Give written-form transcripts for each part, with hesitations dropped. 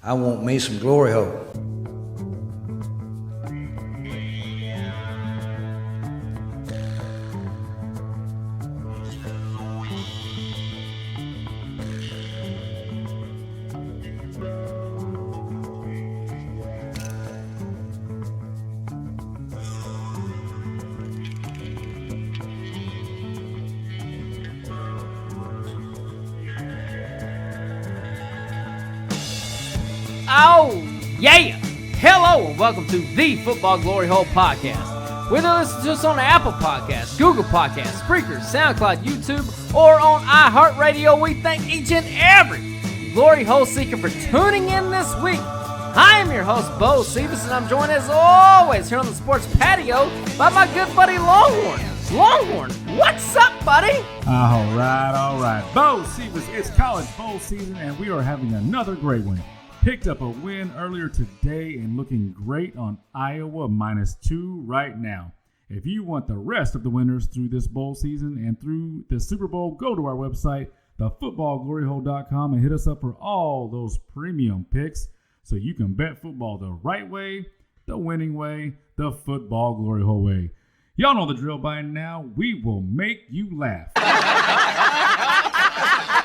I want me some Gloryhole. Oh, yeah! Hello and welcome to the Football Gloryhole podcast. Whether you listen to us on Apple Podcasts, Google Podcasts, Spreaker, SoundCloud, YouTube, or on iHeartRadio, we thank each and every Glory Hole seeker for tuning in this week. I am your host, Bo Cephas, and I'm joined as always here on the sports patio by my good buddy Longhorn. Longhorn, what's up, buddy? All right. Bo Cephas, it's college bowl season, and we are having another great one. Picked up a win earlier today and looking great on Iowa -2 right now. If you want the rest of the winners through this bowl season and through the Super Bowl, go to our website, thefootballgloryhole.com, and hit us up for all those premium picks so you can bet football the right way, the winning way, the Football Glory Hole way. Y'all know the drill by now. We will make you laugh.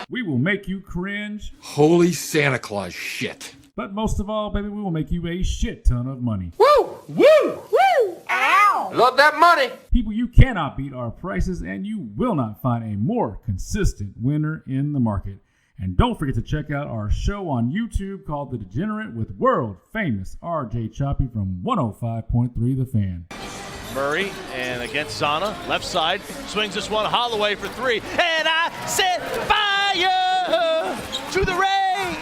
We will make you cringe. Holy Santa Claus shit. But most of all, baby, we will make you a shit ton of money. Woo! Woo! Woo! Ow! Love that money. People, you cannot beat our prices, and you will not find a more consistent winner in the market. And don't forget to check out our show on YouTube called The Degenerate with world-famous RJ Choppy from 105.3 The Fan. Murray, and against Zana, left side, swings this one, Holloway for three, and I set fire to the rain.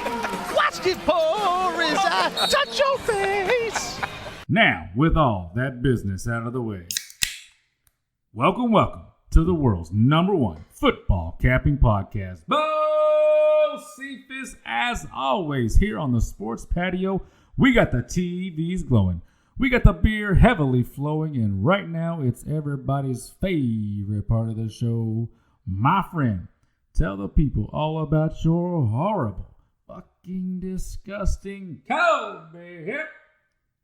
Watched it pour as I touch your face. Now, with all that business out of the way, welcome to the world's #1 football capping podcast. Bo Cephas, as always, here on the sports patio. We got the TVs glowing. We got the beer heavily flowing, and right now it's everybody's favorite part of the show. My friend, tell the people all about your horrible, fucking disgusting Kobe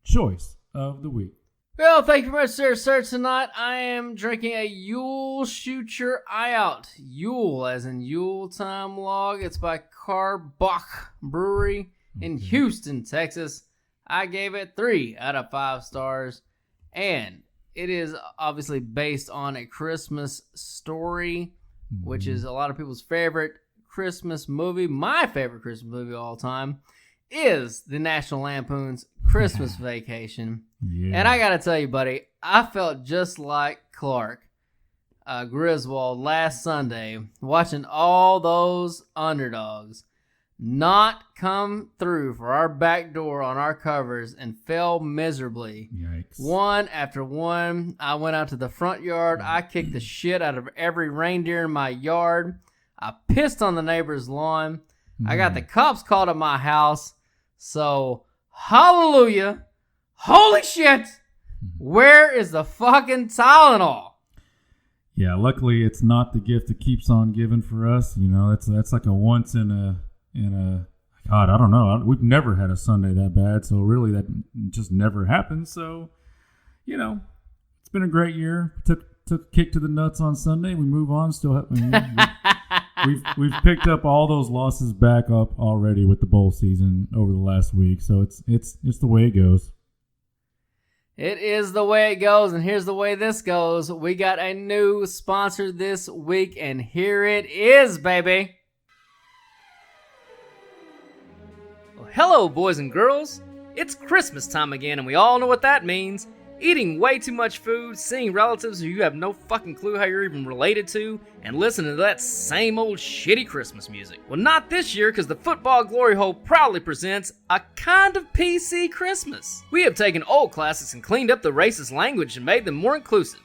choice of the week. Well, thank you very much, sir. Tonight I am drinking a Yule Shoot Your Eye Out. Yule, as in Yule Time Log. It's by Carbach Brewery in Houston, Texas. I gave it 3 out of 5 stars, and it is obviously based on A Christmas Story, which is a lot of people's favorite Christmas movie. My favorite Christmas movie of all time is the National Lampoon's Christmas Vacation. Yeah. And I gotta tell you, buddy, I felt just like Clark Griswold last Sunday watching all those underdogs not come through for our back door on our covers and fell miserably. Yikes. One after one. I went out to the front yard. I kicked the shit out of every reindeer in my yard. I pissed on the neighbor's lawn. I got the cops called at my house. So, hallelujah. Holy shit. Where is the fucking Tylenol? Yeah, luckily it's not the gift that keeps on giving for us. You know, that's like a once in a God, I don't know. We've never had a Sunday that bad, so really that just never happened. So, you know, it's been a great year. Took a kick to the nuts on Sunday. We move on. Still, we've picked up all those losses back up already with the bowl season over the last week. So it's the way it goes. It is the way it goes, and here's the way this goes. We got a new sponsor this week, and here it is, baby. Well, hello, boys and girls. It's Christmas time again, and we all know what that means. Eating way too much food, seeing relatives who you have no fucking clue how you're even related to, and listening to that same old shitty Christmas music. Well, not this year, because the Football Glory Hole proudly presents a kind of PC Christmas. We have taken old classics and cleaned up the racist language and made them more inclusive.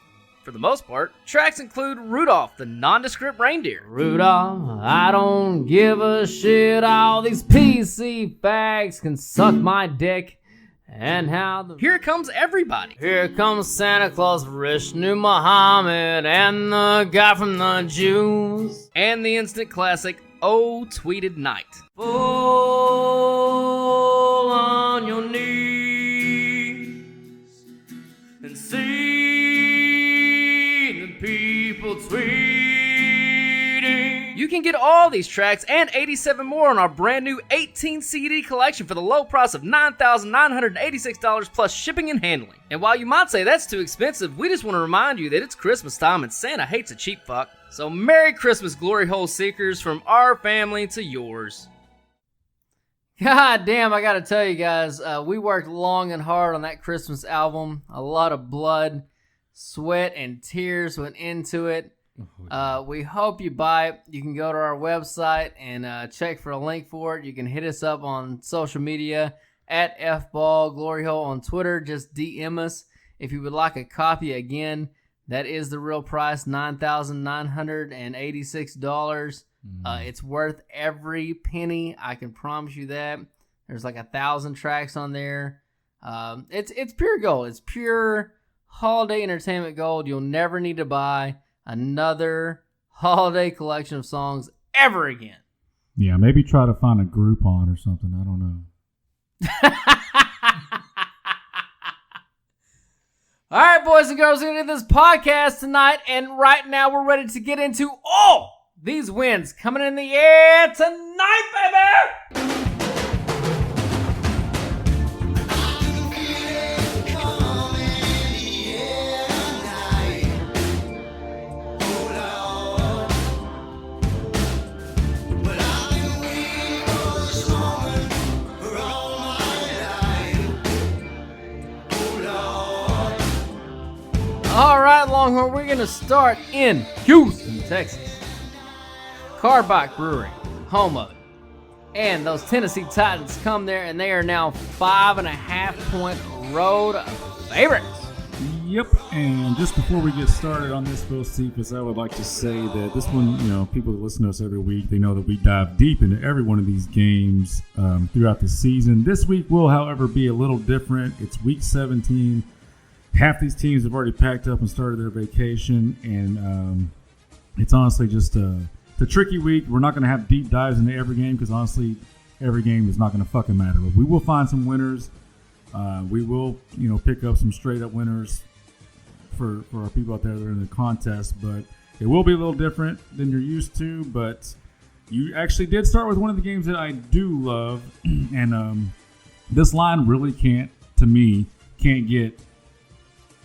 For the most part, tracks include Rudolph the nondescript reindeer. Rudolph, I don't give a shit, all these PC fags can suck my dick. And how Here comes everybody. Here comes Santa Claus, Vishnu Muhammad, and the guy from the Jews. And the instant classic, Oh Tweeted Night. Oh can get all these tracks and 87 more on our brand new 18 CD collection for the low price of $9,986 plus shipping and handling. And while you might say that's too expensive, we just want to remind you that it's Christmas time and Santa hates a cheap fuck. So Merry Christmas, Glory Hole Seekers, from our family to yours. God damn, I gotta tell you guys, we worked long and hard on that Christmas album. A lot of blood, sweat, and tears went into it. We hope you buy it. You can go to our website and check for a link for it. You can hit us up on social media at FBall Gloryhole on Twitter. Just DM us if you would like a copy. Again, that is the real price, $9,986. It's worth every penny. I can promise you that. There's like 1,000 tracks on there. It's pure gold. It's pure holiday entertainment gold. You'll never need to buy another holiday collection of songs ever again. Yeah, maybe try to find a Groupon or something. I don't know. All right, boys and girls, we're going to do this podcast tonight, and right now we're ready to get into all these wins coming in the air tonight, baby! All right, Longhorn, we're going to start in Houston, Texas. Carbach Brewery, home of it. And those Tennessee Titans come there, and they are now 5.5-point road favorites. Yep, and just before we get started on this, Phil Cephas, I would like to say that this one, people that listen to us every week, they know that we dive deep into every one of these games throughout the season. This week will, however, be a little different. It's week 17. Half these teams have already packed up and started their vacation, and it's honestly just a tricky week. We're not going to have deep dives into every game because, honestly, every game is not going to fucking matter. But we will find some winners. We will, pick up some straight-up winners for our people out there that are in the contest. But it will be a little different than you're used to. But you actually did start with one of the games that I do love. And this line really can't get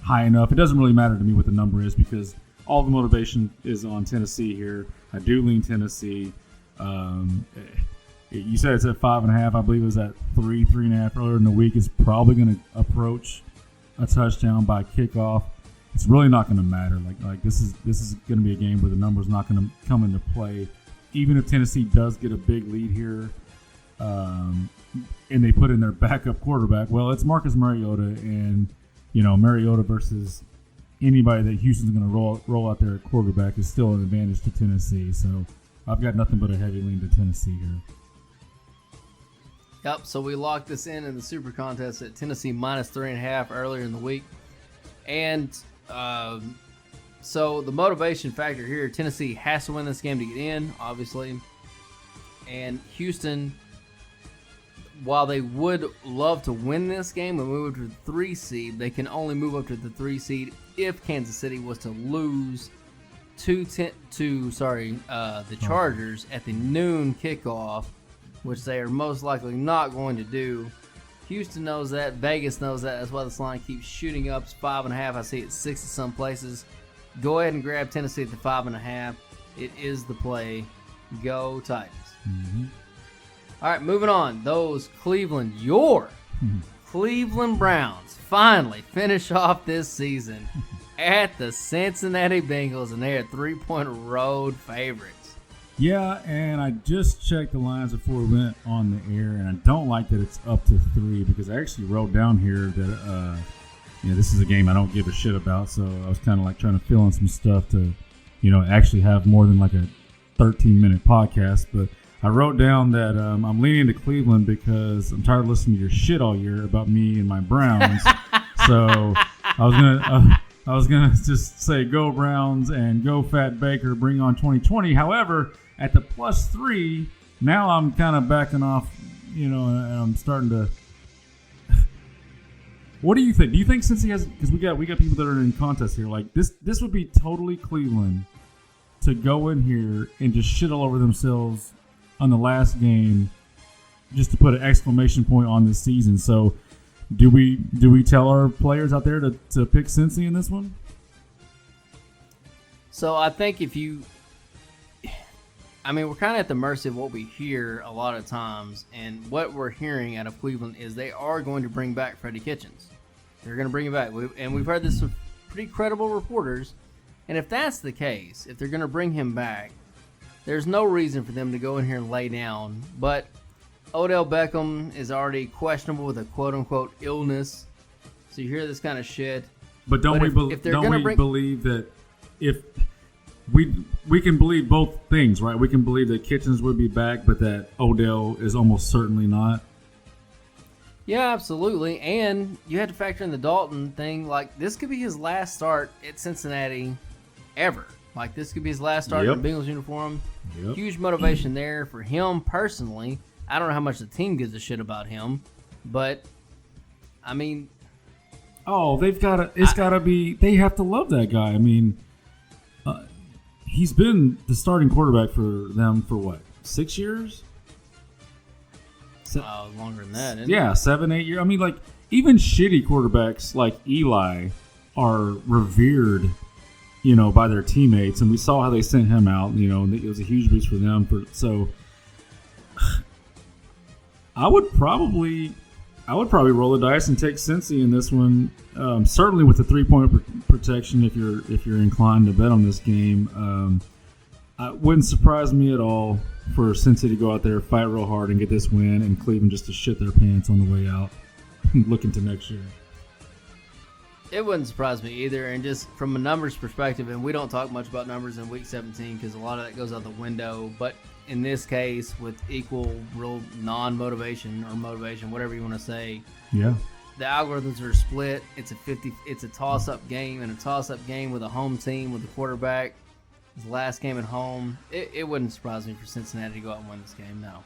high enough. It doesn't really matter to me what the number is because all the motivation is on Tennessee here. I do lean Tennessee. You said it's at 5.5. I believe it was at 3.5 earlier in the week. It's probably going to approach a touchdown by kickoff. It's really not going to matter. Like this is going to be a game where the number's not going to come into play. Even if Tennessee does get a big lead here, and they put in their backup quarterback, well, it's Marcus Mariota, and Mariota versus anybody that Houston's going to roll out there at quarterback is still an advantage to Tennessee. So I've got nothing but a heavy lean to Tennessee here. Yep, so we locked this in the Super Contest at Tennessee minus 3.5 earlier in the week. And so the motivation factor here, Tennessee has to win this game to get in, obviously. And Houston, while they would love to win this game and move up to the 3 seed, they can only move up to the 3 seed if Kansas City was to lose the Chargers at the noon kickoff, which they are most likely not going to do. Houston knows that. Vegas knows that. That's why this line keeps shooting up. It's 5.5. I see it 6 in some places. Go ahead and grab Tennessee at the 5.5. It is the play. Go Titans. Mm-hmm. All right, moving on. Those Cleveland Browns finally finish off this season at the Cincinnati Bengals, and they are 3-point road favorites. Yeah, and I just checked the lines before we went on the air, and I don't like that it's up to 3 because I actually wrote down here that this is a game I don't give a shit about, so I was kind of like trying to fill in some stuff to, actually have more than like a 13-minute podcast, but I wrote down that I'm leaning to Cleveland because I'm tired of listening to your shit all year about me and my Browns. So I was gonna just say go Browns and go Fat Baker, bring on 2020. However, at the +3, now I'm kind of backing off, and I'm starting to. What do you think? Do you think since he has, because we got people that are in contest here, like this would be totally Cleveland to go in here and just shit all over themselves on the last game just to put an exclamation point on this season. So do we tell our players out there to pick Cincy in this one? So I think we're kind of at the mercy of what we hear a lot of times, and what we're hearing out of Cleveland is they are going to bring back Freddie Kitchens. They're going to bring him back, and we've heard this from pretty credible reporters. And if that's the case, if they're going to bring him back, there's no reason for them to go in here and lay down. But Odell Beckham is already questionable with a quote-unquote illness. So you hear this kind of shit. But don't we believe that if we can believe both things, right? We can believe that Kitchens would be back, but that Odell is almost certainly not. Yeah, absolutely. And you had to factor in the Dalton thing. Like, this could be his last start at Cincinnati ever. Like, this could be his last start in the Bengals uniform. Yep. Huge motivation there for him personally. I don't know how much the team gives a shit about him, but I mean, they have to love that guy. I mean, he's been the starting quarterback for them for what, 6 years? Longer than that, isn't it? 7, 8 years. I mean, like, even shitty quarterbacks like Eli are revered, by their teammates, and we saw how they sent him out. It was a huge boost for them. So I would probably roll the dice and take Cincy in this one. Certainly with the 3-point protection, if you're inclined to bet on this game. It wouldn't surprise me at all for Cincy to go out there, fight real hard, and get this win, and Cleveland just to shit their pants on the way out, looking to next year. It wouldn't surprise me either, and just from a numbers perspective, and we don't talk much about numbers in Week 17 because a lot of that goes out the window, but in this case, with equal real non-motivation or motivation, whatever you want to say, the algorithms are split. It's a toss-up game, and a toss-up game with a home team with a quarterback. His last game at home. It wouldn't surprise me for Cincinnati to go out and win this game, no.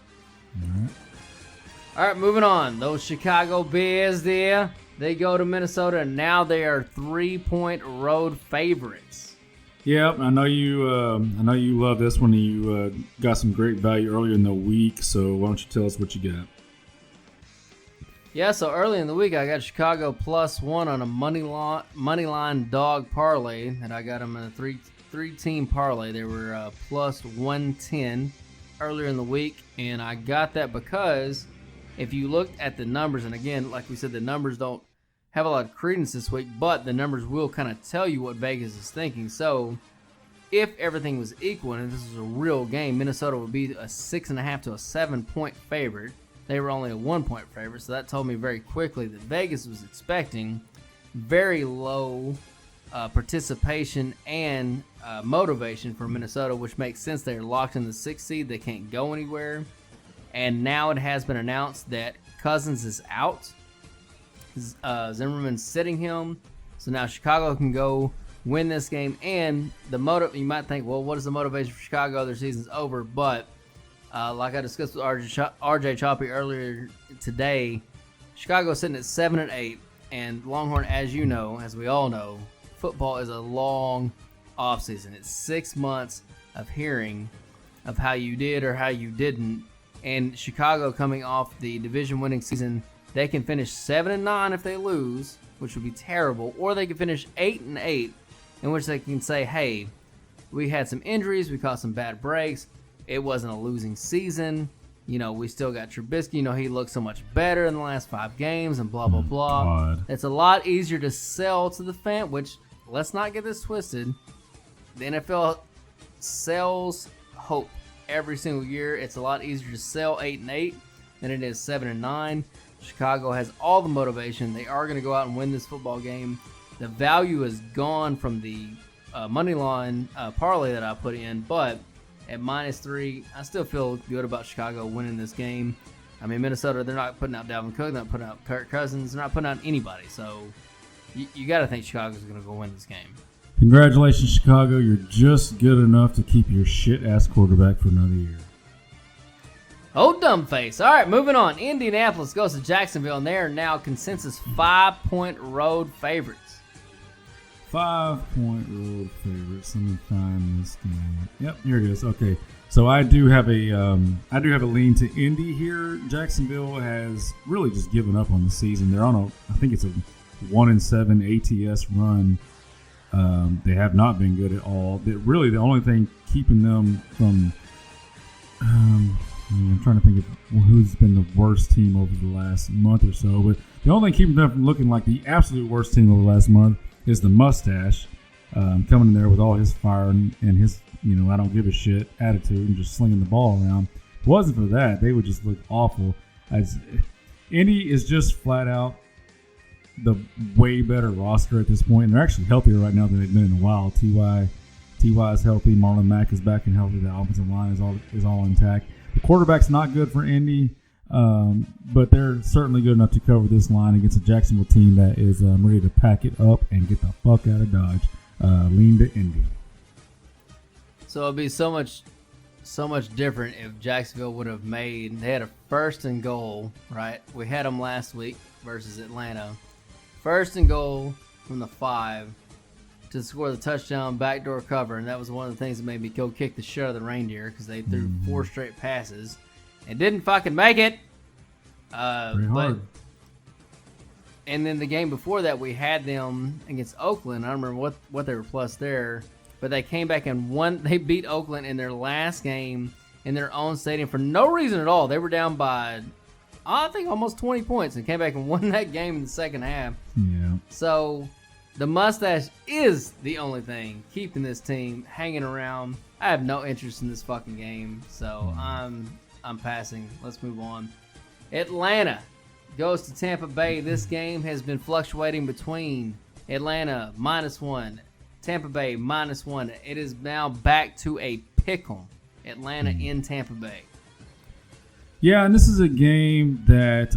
All right, moving on. Those Chicago Bears there, they go to Minnesota, and now they are 3-point road favorites. Yep, I know you love this one. You got some great value earlier in the week, so why don't you tell us what you got? Yeah, so early in the week, I got Chicago +1 on a money line dog parlay, and I got them in a three-team parlay. They were +110 earlier in the week, and I got that because if you looked at the numbers, and again, like we said, the numbers don't have a lot of credence this week, but the numbers will kind of tell you what Vegas is thinking. So if everything was equal and this was a real game, Minnesota would be a 6.5 to a 7-point favorite. They were only a 1-point favorite, so that told me very quickly that Vegas was expecting very low participation and motivation for Minnesota, which makes sense. They're locked in the 6th seed. They can't go anywhere. And now it has been announced that Cousins is out. Zimmerman's sitting him. So now Chicago can go win this game. And you might think, well, what is the motivation for Chicago? Their season's over. But like I discussed with RJ Choppy earlier today, Chicago's sitting at 7-8. And Longhorn, as you know, as we all know, football is a long offseason. It's 6 months of hearing of how you did or how you didn't. And Chicago, coming off the division-winning season, they can finish 7-9 if they lose, which would be terrible, or they can finish 8-8, in which they can say, "Hey, we had some injuries, we caught some bad breaks. It wasn't a losing season. We still got Trubisky. He looked so much better in the last 5 games, and blah blah blah." God. It's a lot easier to sell to the fan. Which, let's not get this twisted. The NFL sells hope every single year. It's a lot easier to sell 8-8 than it is 7-9. Chicago has all the motivation. They are going to go out and win this football game. The value is gone from the money line parlay that I put in, but at -3, I still feel good about Chicago winning this game. I mean, Minnesota, they're not putting out Dalvin Cook, they're not putting out Kirk Cousins, they're not putting out anybody. So you got to think Chicago's going to go win this game. Congratulations, Chicago. You're just good enough to keep your shit-ass quarterback for another year. Oh, dumb face. All right, moving on. Indianapolis goes to Jacksonville, and they are now consensus 5-point road favorites. 5-point road favorites. Let me find this game. Yep, here it is. Okay, so I do have a lean to Indy here. Jacksonville has really just given up on the season. They're on I think it's a 1-7 ATS run. They have not been good at all. Really, the only thing keeping them from I'm trying to think of who's been the worst team over the last month or so, but the only thing keeping them from looking like the absolute worst team over the last month is the mustache coming in there with all his fire and his, I don't give a shit attitude and just slinging the ball around. If it wasn't for that, they would just look awful. Indy is just flat out the way better roster at this point, and they're actually healthier right now than they've been in a while. Ty is healthy. Marlon Mack is back and healthy. The offensive line is all intact. The quarterback's not good for Indy, but they're certainly good enough to cover this line against a Jacksonville team that is ready to pack it up and get the fuck out of Dodge. Lean to Indy. So it'd be so much different if Jacksonville would have they had a 1st and goal, right? We had them last week versus Atlanta. 1st and goal from the 5 to score the touchdown backdoor cover, and that was one of the things that made me go kick the shit out of the reindeer because they threw 4 straight passes and didn't fucking make it. Pretty hard. And then the game before that, we had them against Oakland. I don't remember what they were plus there, but they came back and won. They beat Oakland in their last game in their own stadium for no reason at all. They were down by, I think, almost 20 points and came back and won that game in the second half. Yeah. So the mustache is the only thing keeping this team hanging around. I have no interest in this fucking game, so I'm passing. Let's move on. Atlanta goes to Tampa Bay. This game has been fluctuating between Atlanta -1, Tampa Bay -1. It is now back to a pick'em. Atlanta in Tampa Bay. Yeah, and this is a game that,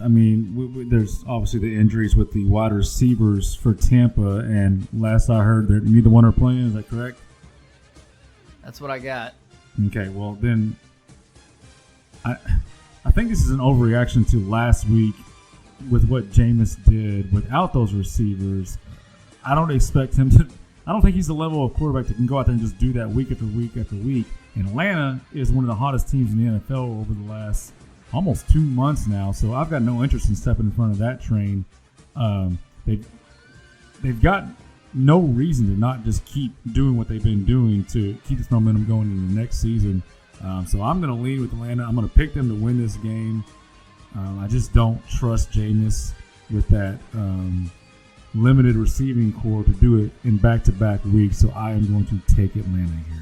there's obviously the injuries with the wide receivers for Tampa, and last I heard, neither one are playing. Is that correct? That's what I got. Okay, well then, I think this is an overreaction to last week with what Jameis did without those receivers. I don't expect him to. I don't think he's the level of quarterback that can go out there and just do that week after week after week. And Atlanta is one of the hottest teams in the NFL over the last almost 2 months now, so I've got no interest in stepping in front of that train. They've got no reason to not just keep doing what they've been doing to keep this momentum going into the next season. So I'm going to lean with Atlanta. I'm going to pick them to win this game. I just don't trust Jameis with that limited receiving core to do it in back-to-back weeks, so I am going to take Atlanta here.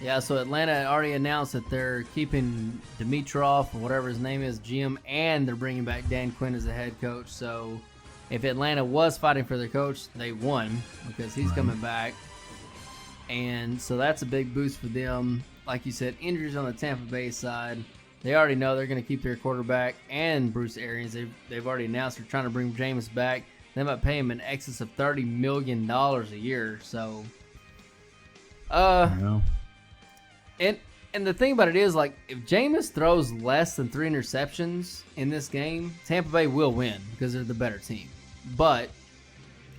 Yeah, so Atlanta already announced that they're keeping Dimitroff, or whatever his name is, GM, and they're bringing back Dan Quinn as the head coach. So if Atlanta was fighting for their coach, they won because he's coming back. And so that's a big boost for them. Like you said, injuries on the Tampa Bay side. They already know they're going to keep their quarterback and Bruce Arians. They've already announced they're trying to bring Jameis back. They might pay him in excess of $30 million a year. So, And the thing about it is, like, if Jameis throws less than 3 interceptions in this game, Tampa Bay will win because they're the better team. But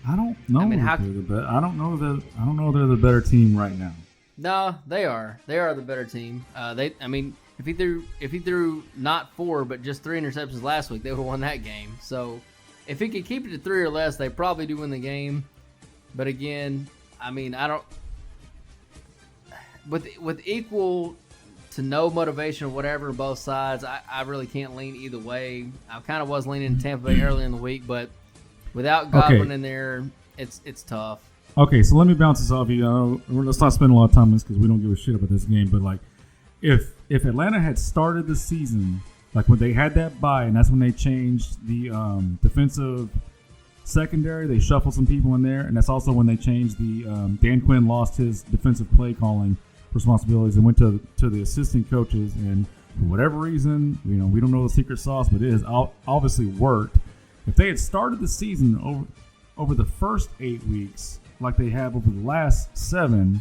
I don't know. I don't know they're the better team right now. No, they are. They are the better team. If he threw not 4 but just 3 interceptions last week, they would have won that game. So if he could keep it to 3 or less, they probably do win the game. But again, I don't. With equal to no motivation or whatever on both sides, I really can't lean either way. I kind of was leaning Tampa Bay early in the week, but without Godwin in there, it's tough. Okay, so let me bounce this off you. Let's not spend a lot of time on this because we don't give a shit about this game. But like, if Atlanta had started the season like when they had that bye, and that's when they changed the defensive secondary, they shuffled some people in there, and that's also when they changed the Dan Quinn lost his defensive play calling responsibilities and went to the assistant coaches, and for whatever reason, we don't know the secret sauce, but it has obviously worked. If they had started the season over the first 8 weeks like they have over the last 7,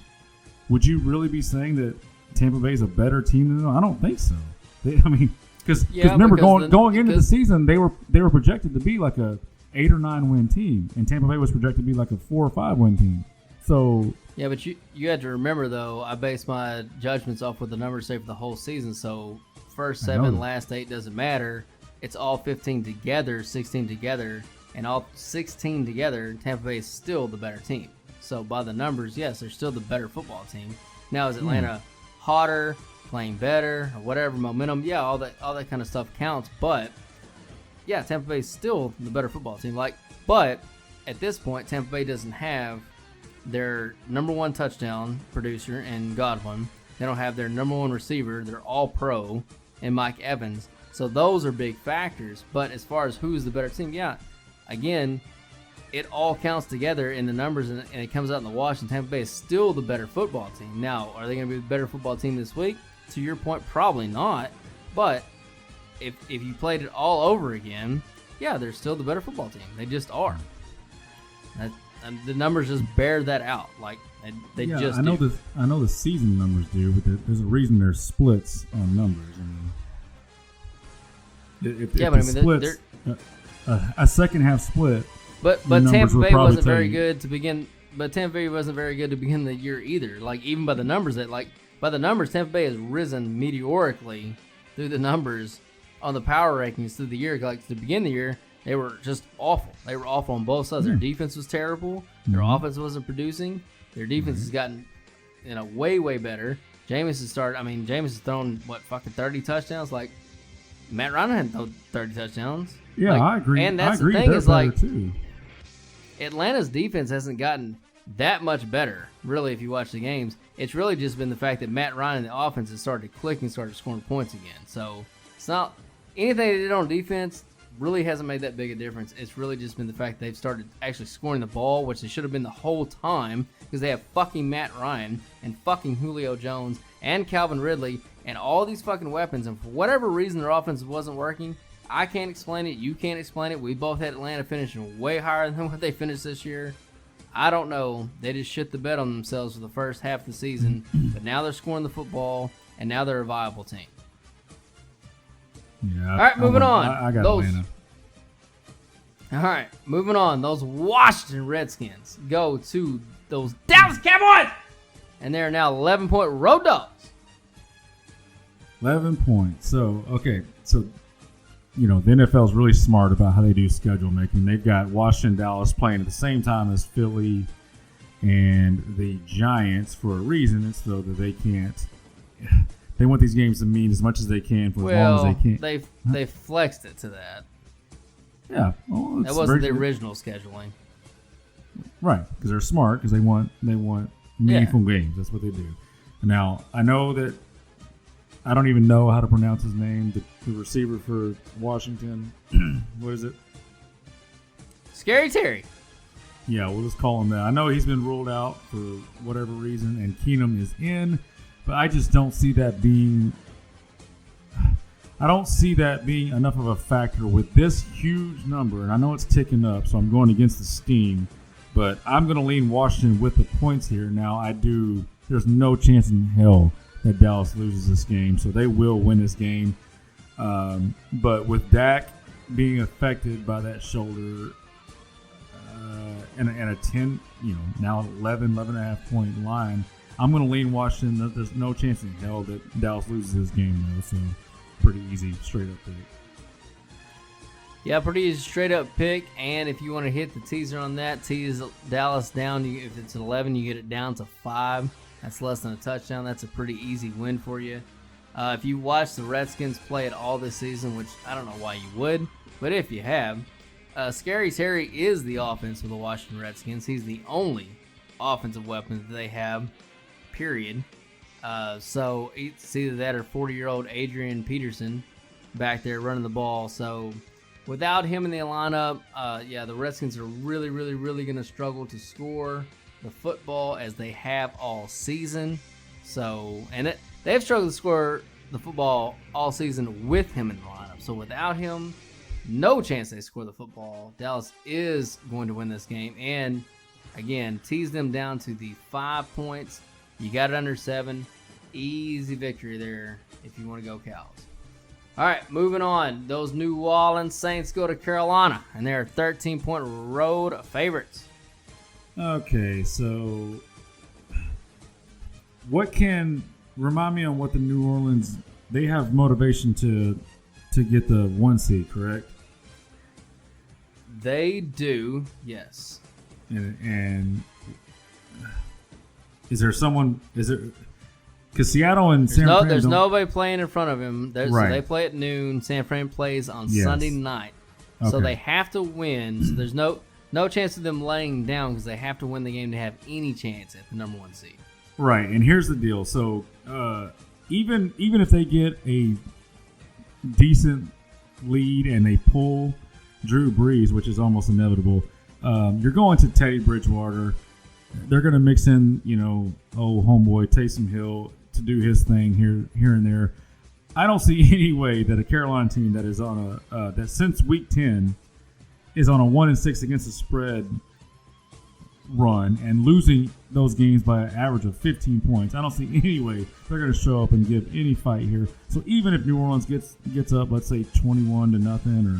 would you really be saying that Tampa Bay is a better team than them? I don't think so. Because remember, going into the season, they were projected to be like a 8 or 9 win team, and Tampa Bay was projected to be like a 4 or 5 win team. So yeah, but you had to remember though, I base my judgments off what the numbers say for the whole season. So first 7, last 8 doesn't matter. It's all 15 together, 16 together, and all 16 together. Tampa Bay is still the better team. So by the numbers, yes, they're still the better football team. Now is Atlanta hotter, playing better, or whatever momentum? Yeah, all that kind of stuff counts. But yeah, Tampa Bay is still the better football team. But at this point, Tampa Bay doesn't have their number 1 touchdown producer in Godwin. They don't have their number 1 receiver. They're all pro in Mike Evans. So those are big factors. But as far as who's the better team, yeah, again, it all counts together in the numbers, and it comes out in the wash, and Tampa Bay is still the better football team. Now, are they going to be the better football team this week? To your point, probably not. But if you played it all over again, yeah, they're still the better football team. They just are. And the numbers just bear that out. Like they just. I know the season numbers do, but there's a reason there's splits on numbers. Splits, a second half split. But Tampa Bay wasn't very good to begin. But Tampa Bay wasn't very good to begin the year either. Like even by the numbers, Tampa Bay has risen meteorically through the numbers on the power rankings through the year. Like to begin the year, they were just awful. They were awful on both sides. Their defense was terrible. Their offense wasn't producing. Their defense has gotten, way, way better. Jameis has thrown, 30 touchdowns? Like, Matt Ryan hadn't thrown 30 touchdowns. Yeah, I agree. And that's the thing is, too. Atlanta's defense hasn't gotten that much better, really, if you watch the games. It's really just been the fact that Matt Ryan and the offense has started clicking, started scoring points again. So, it's not anything they did on defense really hasn't made that big a difference. It's really just been the fact they've started actually scoring the ball, which they should have been the whole time, because they have fucking Matt Ryan and fucking Julio Jones and Calvin Ridley and all these fucking weapons, and for whatever reason their offense wasn't working. I can't explain it. You can't explain it. We both had Atlanta finishing way higher than what they finished this year. I don't know. They just shit the bed on themselves for the first half of the season, but now they're scoring the football, and now they're a viable team. Yeah. All right, moving on. I got Atlanta. All right, moving on. Those Washington Redskins go to those Dallas Cowboys, and they're now 11-point road dogs. 11 points. So the NFL is really smart about how they do schedule making. They've got Washington, Dallas playing at the same time as Philly and the Giants for a reason. It's so that they can't. They want these games to mean as much as they can for as long as they can. They flexed it to that. Yeah, well, that wasn't the original scheduling. Right, because they're smart, because they want meaningful games. That's what they do. Now, I know that I don't even know how to pronounce his name, the receiver for Washington. What is it? Scary Terry. Yeah, we'll just call him that. I know he's been ruled out for whatever reason, and Keenum is in, but I just don't see that being enough of a factor with this huge number. And I know it's ticking up, so I'm going against the steam, but I'm going to lean Washington with the points here. Now, there's no chance in hell that Dallas loses this game, so they will win this game. But with Dak being affected by that shoulder and a 10, now 11.5 point line, I'm going to lean Washington. There's no chance in hell that Dallas loses this game, though. So pretty easy, straight up pick. Yeah, pretty easy, straight up pick. And if you want to hit the teaser on that, tease Dallas down. If it's 11, you get it down to 5. That's less than a touchdown. That's a pretty easy win for you. If you watch the Redskins play at all this season, which I don't know why you would, but if you have, Scary Terry is the offense for the Washington Redskins. He's the only offensive weapon that they have, period. So it's either that or 40-year-old Adrian Peterson back there running the ball. So without him in the lineup, the Redskins are really, really, really going to struggle to score the football as they have all season. So, they've struggled to score the football all season with him in the lineup. So without him, no chance they score the football. Dallas is going to win this game. And again, tease them down to the 5 points. You got it under 7. Easy victory there if you want to go Cows. All right, moving on. Those New Orleans Saints go to Carolina, and they're 13-point road favorites. Okay, so remind me on what the New Orleans, they have motivation to get the 1 seed, correct? They do, yes. And is there because Seattle and San Fran there's nobody playing in front of him. Right. So they play at noon. San Fran plays on Sunday night. So they have to win. So there's no chance of them laying down because they have to win the game to have any chance at the number 1 seed. Right, and here's the deal. So even if they get a decent lead and they pull Drew Brees, which is almost inevitable, you're going to Teddy Bridgewater. They're going to mix in, homeboy Taysom Hill to do his thing here and there. I don't see any way that a Carolina team that is on that since week 10 is on a 1-6 against the spread run and losing those games by an average of 15 points. I don't see any way they're going to show up and give any fight here. So even if New Orleans gets up, let's say 21-0 or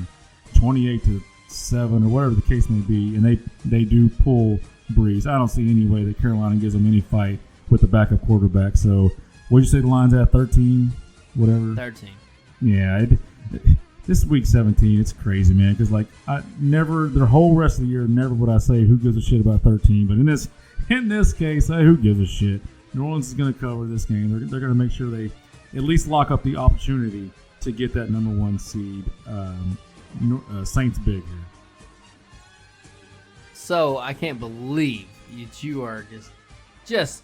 28-7 or whatever the case may be, and they do pull Breeze, I don't see any way that Carolina gives them any fight with the backup quarterback. So what'd you say the line's at? 13? Whatever. 13. Yeah. This is week 17. It's crazy, man. Because the whole rest of the year, never would I say who gives a shit about 13. But in this case, who gives a shit? New Orleans is going to cover this game. They're going to make sure they at least lock up the opportunity to get that number 1 seed. Saints big here. So I can't believe that you are just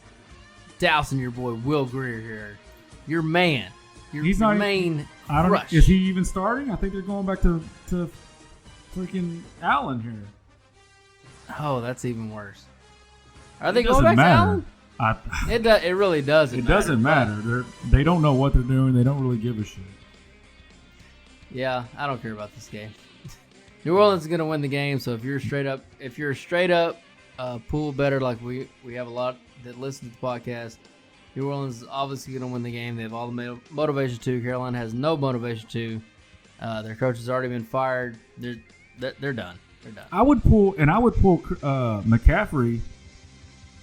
dousing your boy Will Greer here. Your man. He's not main crush. Is he even starting? I think they're going back to freaking Allen here. Oh, that's even worse. Are they going back to Allen? It really doesn't. It doesn't matter. They don't know what they're doing. They don't really give a shit. Yeah, I don't care about this game. New Orleans is going to win the game. So if you're straight up pool better, like we have a lot that listen to the podcast, New Orleans is obviously going to win the game. They have all the motivation to. Carolina has no motivation to. Their coach has already been fired. They're done. They're done. I would pull McCaffrey.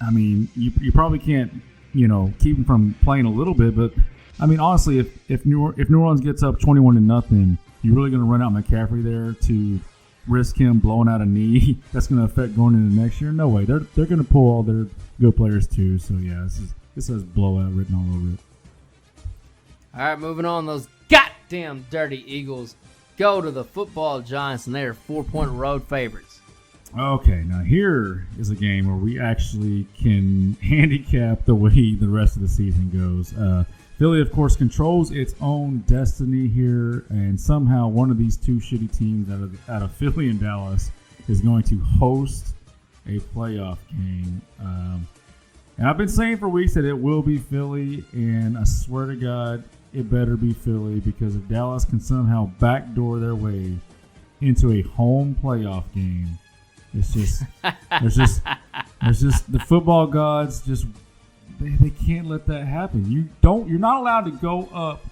I mean, you probably can't, keep him from playing a little bit, but I mean, honestly, if New Orleans gets up 21-0, you're really going to run out McCaffrey there to risk him blowing out a knee that's going to affect going into next year? No way. They're going to pull all their good players too. So yeah, this has blowout written all over it. All right, moving on. Those goddamn dirty Eagles go to the football Giants, and they are 4-point road favorites. Okay, now here is a game where we actually can handicap the way the rest of the season goes. Philly, of course, controls its own destiny here, and somehow one of these two shitty teams out of Philly and Dallas is going to host a playoff game. And I've been saying for weeks that it will be Philly, and I swear to God, it better be Philly, because if Dallas can somehow backdoor their way into a home playoff game, it's just there's just the football gods just. They can't let that happen. You're not allowed to go up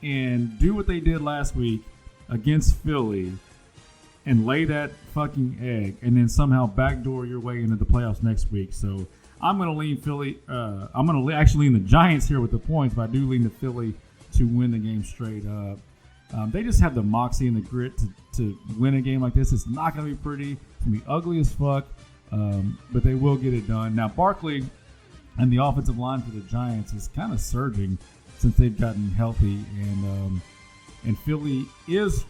and do what they did last week against Philly and lay that fucking egg and then somehow backdoor your way into the playoffs next week. So I'm going to lean Philly. I'm going to actually lean the Giants here with the points, but I do lean the Philly to win the game straight up. They just have the moxie and the grit to win a game like this. It's not going to be pretty. It's going to be ugly as fuck, but they will get it done. Now, Barkley and the offensive line for the Giants is kind of surging since they've gotten healthy, and Philly is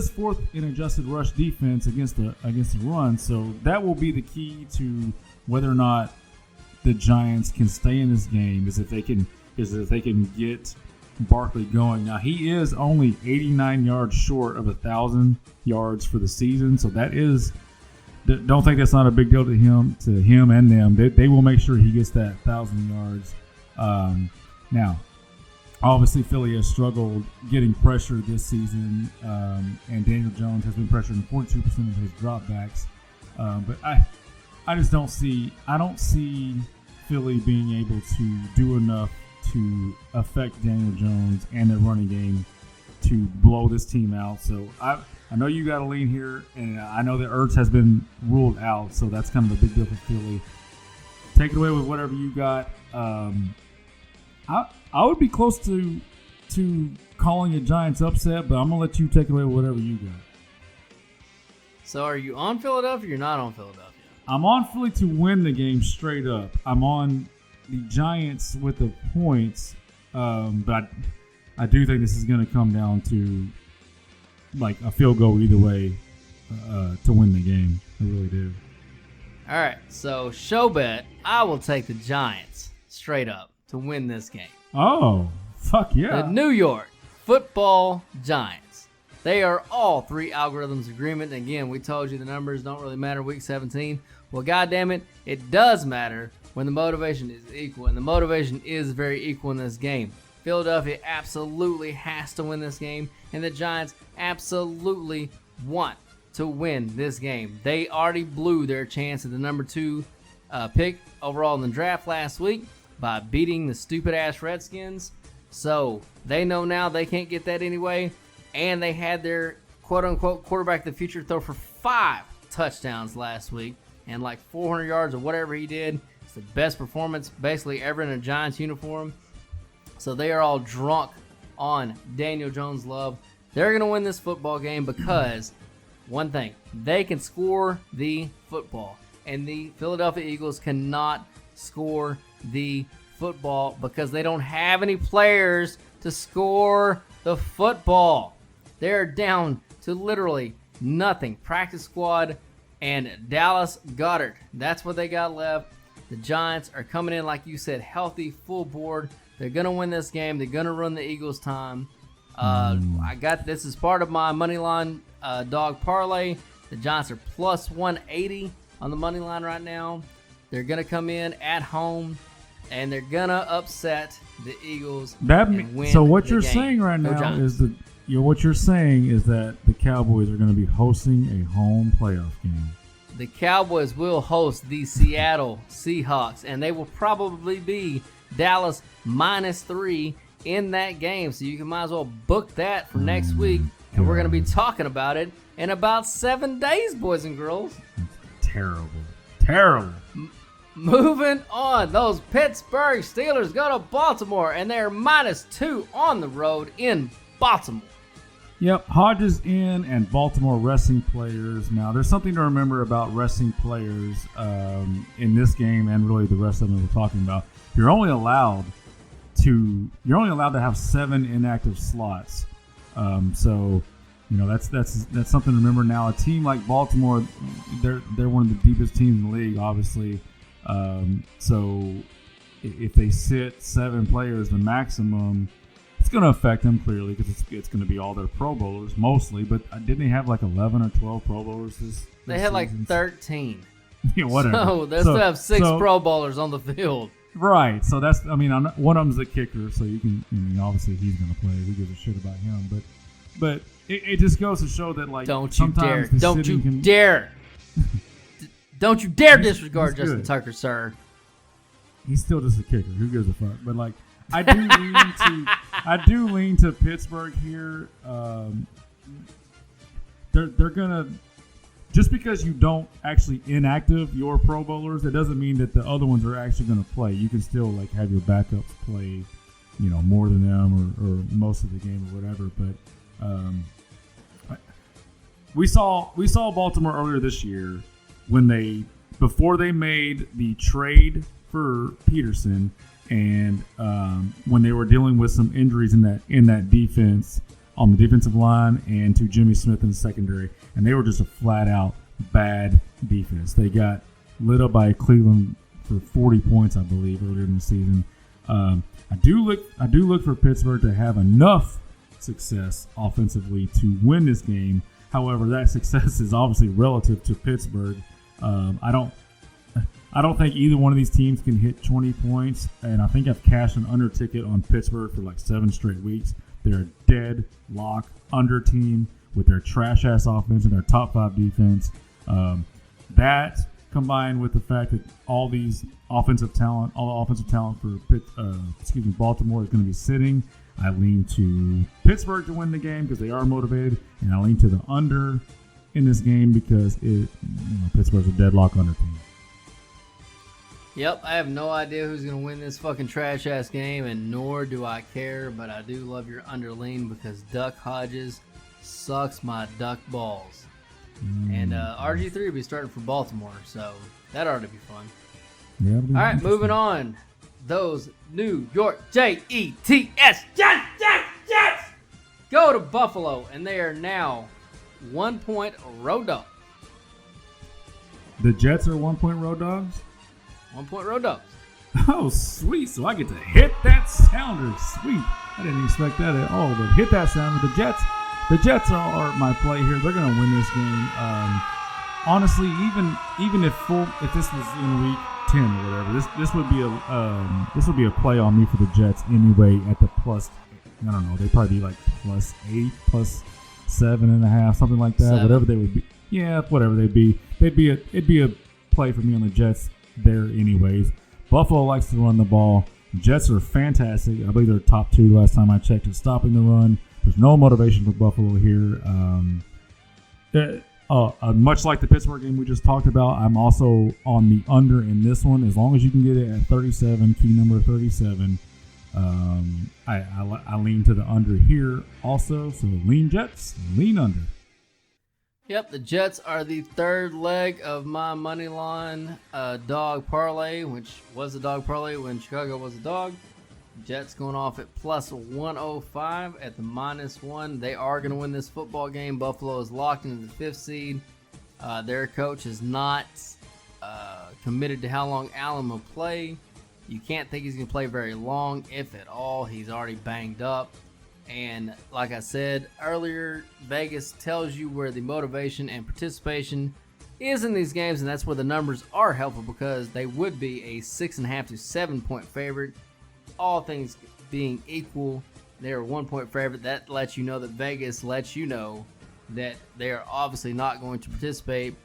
fourth in adjusted rush defense against the run. So that will be the key to whether or not the Giants can stay in this game. Is if they can get Barkley going. Now he is only 89 yards short of 1,000 yards for the season, so that is. Don't think that's not a big deal to him and them. They will make sure he gets that 1,000 yards. Now, obviously, Philly has struggled getting pressure this season, and Daniel Jones has been pressured in 42% of his dropbacks. But I just don't see Philly being able to do enough to affect Daniel Jones and their running game to blow this team out. So I know you got to lean here, and I know that Ertz has been ruled out, so that's kind of a big deal for Philly. Take it away with whatever you got. I would be close to calling a Giants upset, but I'm gonna let you take it away with whatever you got. So are you on Philadelphia or you're not on Philadelphia? I'm on Philly to win the game straight up. I'm on the Giants with the points, but I do think this is going to come down to like a field goal either way to win the game. I really do. All right, so show bet, I will take the Giants straight up to win this game. Oh, fuck yeah. The New York Football Giants. They are all 3 algorithms agreement. Again, we told you the numbers don't really matter week 17. Well, goddamn it, it does matter when the motivation is equal, and the motivation is very equal in this game. Philadelphia absolutely has to win this game, and the Giants absolutely want to win this game. They already blew their chance at the number 2 pick overall in the draft last week by beating the stupid-ass Redskins. So they know now they can't get that anyway, and they had their quote-unquote quarterback of the future throw for 5 touchdowns last week and like 400 yards or whatever he did. It's the best performance basically ever in a Giants uniform. So they are all drunk on Daniel Jones' love. They're going to win this football game because, one thing, they can score the football. And the Philadelphia Eagles cannot score the football because they don't have any players to score the football. They're down to literally nothing. Practice squad and Dallas Goedert. That's what they got left. The Giants are coming in, like you said, healthy, full board. They're going to win this game. They're going to run the Eagles' time. I got this as part of my moneyline dog parlay. The Giants are plus 180 on the money line right now. They're going to come in at home, and they're going to upset the Eagles and win So what the you're game. saying right Go now Giants. is what you're saying is that the Cowboys are going to be hosting a home playoff game. The Cowboys will host the Seattle Seahawks, and they will probably be Dallas -3 in that game. So you might as well book that for next week, and we're going to be talking about it in about 7 days, boys and girls. Terrible. Moving on, those Pittsburgh Steelers go to Baltimore, and they're -2 on the road in Baltimore. Yep, Hodges in and Baltimore resting players. Now, there's something to remember about resting players in this game and really the rest of them we're talking about. You're only allowed to have 7 inactive slots. So, you know, that's something to remember. Now, a team like Baltimore, they're one of the deepest teams in the league, obviously. So, if they sit 7 players, the maximum, it's going to affect them clearly because it's going to be all their Pro Bowlers mostly. But didn't they have like 11 or 12 Pro Bowlers this They had like season? 13. Yeah, whatever. So they still have 6 Pro Bowlers on the field. Right. So that's, one of them's the kicker, so you can, obviously he's going to play. Who gives a shit about him? But it just goes to show that, like, Don't you dare. sometimes the Don't sitting you can, dare. Don't you dare disregard he's Justin good. Tucker, sir. He's still just a kicker. Who gives a fuck? But, like, I do lean to Pittsburgh here. They're gonna, just because you don't actually inactive your Pro Bowlers, it doesn't mean that the other ones are actually going to play. You can still like have your backups play, more than them or most of the game or whatever. But we saw Baltimore earlier this year before they made the trade for Peterson. And when they were dealing with some injuries in that defense, on the defensive line, and to Jimmy Smith in the secondary, and they were just a flat out bad defense. They got lit up by Cleveland for 40 points, I believe, earlier in the season. I do look for Pittsburgh to have enough success offensively to win this game. However, that success is obviously relative to Pittsburgh. I don't think either one of these teams can hit 20 points, and I think I've cashed an under ticket on Pittsburgh for like 7 straight weeks. They're a dead lock under team with their trash-ass offense and their top 5 defense. That combined with the fact that all the offensive talent for Baltimore is going to be sitting, I lean to Pittsburgh to win the game because they are motivated, and I lean to the under in this game because Pittsburgh's a deadlock under team. Yep, I have no idea who's going to win this fucking trash-ass game, and nor do I care, but I do love your under lean because Duck Hodges sucks my duck balls. And RG3 will be starting for Baltimore, so that ought to be fun. Yeah. All right, moving on. Those New York Jets, Jets, go to Buffalo, and they are now 1-point road dogs. The Jets are 1-point road dogs? 1-point road dogs. Oh, sweet. So I get to hit that sounder. Sweet. I didn't expect that at all, but hit that sounder. The Jets are my play here. They're going to win this game. Honestly, even if this was in week 10 or whatever, this would be a play on me for the Jets anyway at the plus. I don't know. They'd probably be like +8, +7.5, something like that. 7. Whatever they would be. Yeah, whatever they'd be. It'd be a play for me on the Jets there anyways. Buffalo likes to run the ball. Jets are fantastic. I believe they're top 2 last time I checked at stopping the run. There's no motivation for Buffalo here. Much like the Pittsburgh game we just talked about, I'm also on the under in this one. As long as you can get it at 37, key number 37, I lean to the under here also. So lean Jets, lean under. Yep, the Jets are the third leg of my money line dog parlay, which was a dog parlay when Chicago was a dog. Jets going off at +105 at the -1. They are going to win this football game. Buffalo is locked into the 5th seed. Their coach is not committed to how long Allen will play. You can't think he's going to play very long, if at all. He's already banged up. And like I said earlier, Vegas tells you where the motivation and participation is in these games, and that's where the numbers are helpful because they would be a 6.5 to 7-point favorite. All things being equal, they're a 1-point favorite. That lets you know that Vegas lets you know that they are obviously not going to participate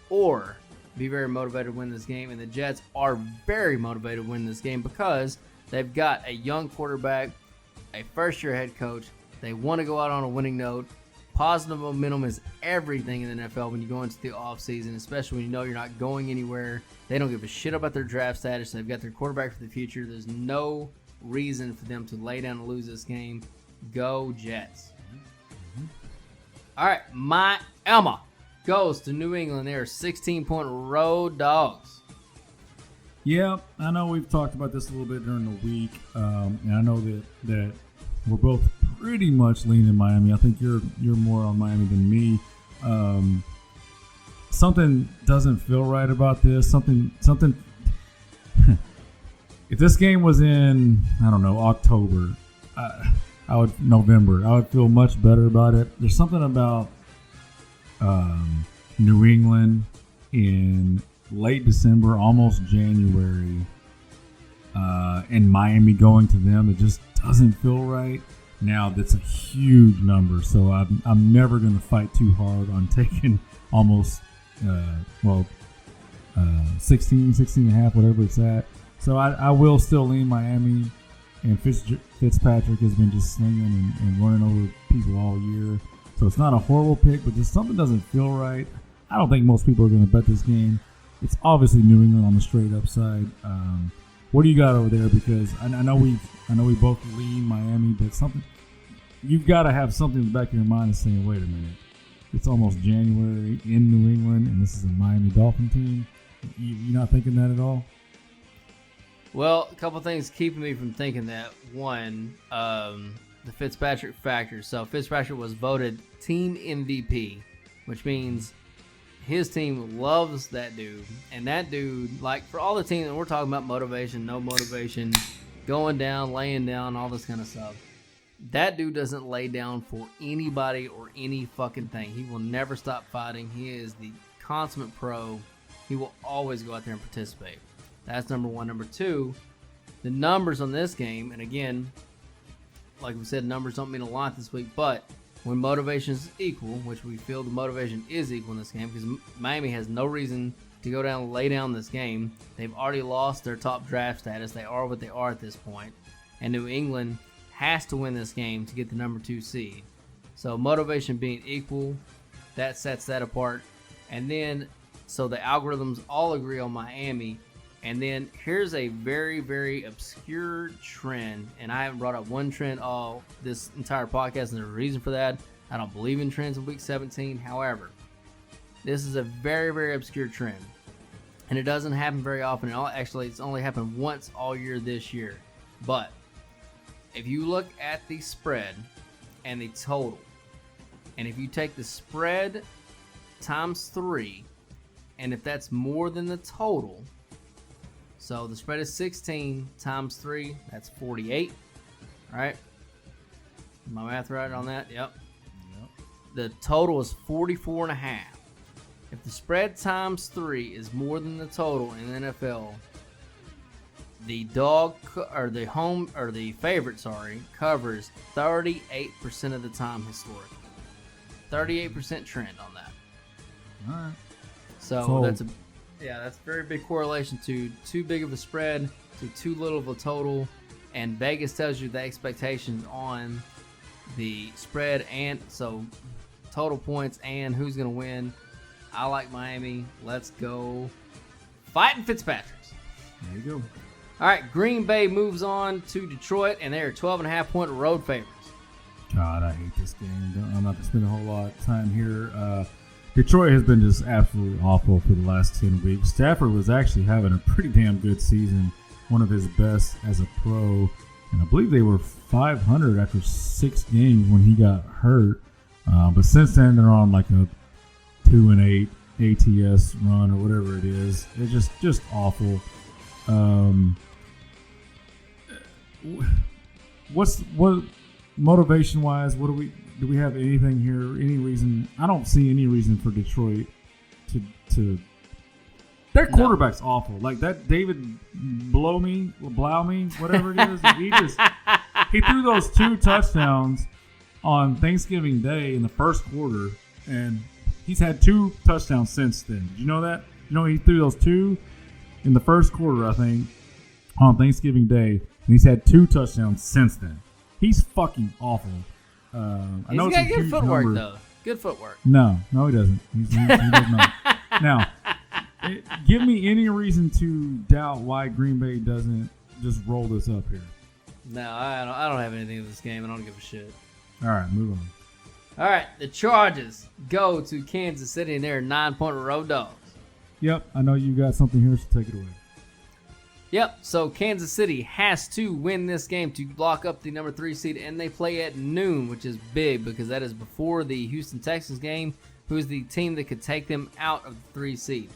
or be very motivated to win this game. And the Jets are very motivated to win this game because they've got a young quarterback, a first-year head coach. They want to go out on a winning note. Positive momentum is everything in the NFL when you go into the offseason, especially when you know you're not going anywhere. They don't give a shit about their draft status. They've got their quarterback for the future. There's no reason for them to lay down and lose this game. Go Jets. All right, my Emma goes to New England. They are 16-point road dogs. Yeah, I know we've talked about this a little bit during the week, and I know that we're both pretty much leaning Miami. I think you're more on Miami than me. Something doesn't feel right about this. Something. If this game was in, I don't know, October, November, I would feel much better about it. There's something about New England in late December, almost January, and Miami going to them. It just doesn't feel right. Now, that's a huge number, so I'm never going to fight too hard on taking almost, 16 and a half, whatever it's at. So I will still lean Miami, and Fitzpatrick has been just slinging and running over people all year. So it's not a horrible pick, but just something doesn't feel right. I don't think most people are going to bet this game. It's obviously New England on the straight up side. What do you got over there? Because I know we both lean Miami, but something you've got to have something in the back of your mind is saying, wait a minute, it's almost January in New England, and this is a Miami Dolphin team. You're not thinking that at all? Well, a couple things keeping me from thinking that. One, the Fitzpatrick factor. So Fitzpatrick was voted team MVP, which means his team loves that dude. And that dude, like for all the teams, and we're talking about motivation, no motivation, going down, laying down, all this kind of stuff. That dude doesn't lay down for anybody or any fucking thing. He will never stop fighting. He is the consummate pro. He will always go out there and participate. That's number one. Number two, the numbers on this game, and again, like we said, numbers don't mean a lot this week, but when motivation is equal, which we feel the motivation is equal in this game, because Miami has no reason to go down and lay down this game. They've already lost their top draft status. They are what they are at this point. And New England has to win this game to get the number 2 seed. So motivation being equal, that sets that apart. And then, so the algorithms all agree on Miami. And then here's a very, very obscure trend. And I haven't brought up one trend all this entire podcast, and there's a reason for that. I don't believe in trends in week 17. However, this is a very, very obscure trend. And it doesn't happen very often. Actually, it's only happened once all year this year. But if you look at the spread and the total, and if you take the spread times 3, and if that's more than the total, so the spread is 16 times 3, that's 48. All right? My math right on that? Yep. The total is 44.5. If the spread times 3 is more than the total in the NFL, the favorite covers 38% of the time historically. 38% trend on that. All right. So that's a very big correlation to too big of a spread to too little of a total, and Vegas tells you the expectations on the spread and so total points and who's going to win. I like Miami. Let's go fighting Fitzpatrick's. There you go. All right, Green Bay moves on to Detroit, and they are 12.5-point road favorites. God, I hate this game. I'm not going to spend a whole lot of time here. Detroit has been just absolutely awful for the last 10 weeks. Stafford was actually having a pretty damn good season, one of his best as a pro. And I believe they were 500 after 6 games when he got hurt. But since then, they're on like a 2-8 ATS run or whatever it is. It's just awful. What motivation wise? Do we have anything here? Any reason? I don't see any reason for Detroit to. Their quarterback's awful. Like that David Blowme, whatever it is. He threw those 2 touchdowns on Thanksgiving Day in the first quarter, and he's had 2 touchdowns since then. Did you know that? You know he threw those 2 in the first quarter, I think, on Thanksgiving Day, and he's had 2 touchdowns since then. He's fucking awful. He's got good footwork, though. Good footwork. No, he doesn't. He does not. Now, give me any reason to doubt why Green Bay doesn't just roll this up here. No, I don't have anything in this game. I don't give a shit. All right, move on. All right, the Chargers go to Kansas City, and they're 9-point road dogs. Yep, I know you got something here, so take it away. Yep, so Kansas City has to win this game to lock up the number 3 seed, and they play at noon, which is big because that is before the Houston Texans game, who is the team that could take them out of the 3 seed.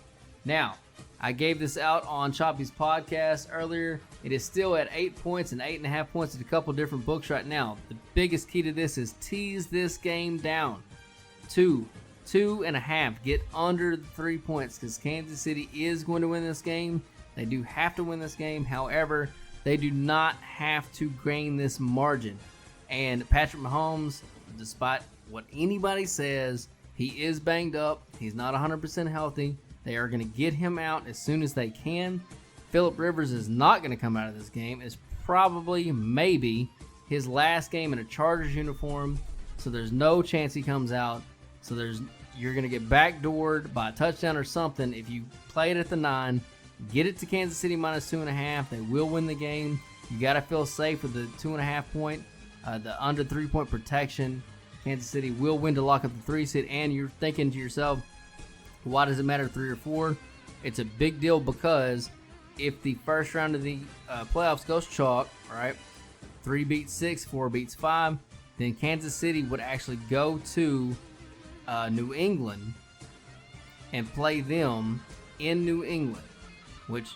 Now, I gave this out on Choppy's podcast earlier. It is still at 8 points and 8.5 points at a couple different books right now. The biggest key to this is tease this game down. 2.5. Get under the 3 points because Kansas City is going to win this game. They do have to win this game. However, they do not have to gain this margin. And Patrick Mahomes, despite what anybody says, he is banged up. He's not 100% healthy. They are going to get him out as soon as they can. Phillip Rivers is not going to come out of this game. It's probably, maybe, his last game in a Chargers uniform. So there's no chance he comes out. So you're going to get backdoored by a touchdown or something. If you play it at the 9, get it to Kansas City minus 2.5. They will win the game. You got to feel safe with the 2.5 point, the under 3 point protection. Kansas City will win to lock up the 3 seed. And you're thinking to yourself, why does it matter 3 or 4? It's a big deal because if the first round of the playoffs goes chalk, right? 3 beats 6, 4 beats 5, then Kansas City would actually go to New England and play them in New England. Which,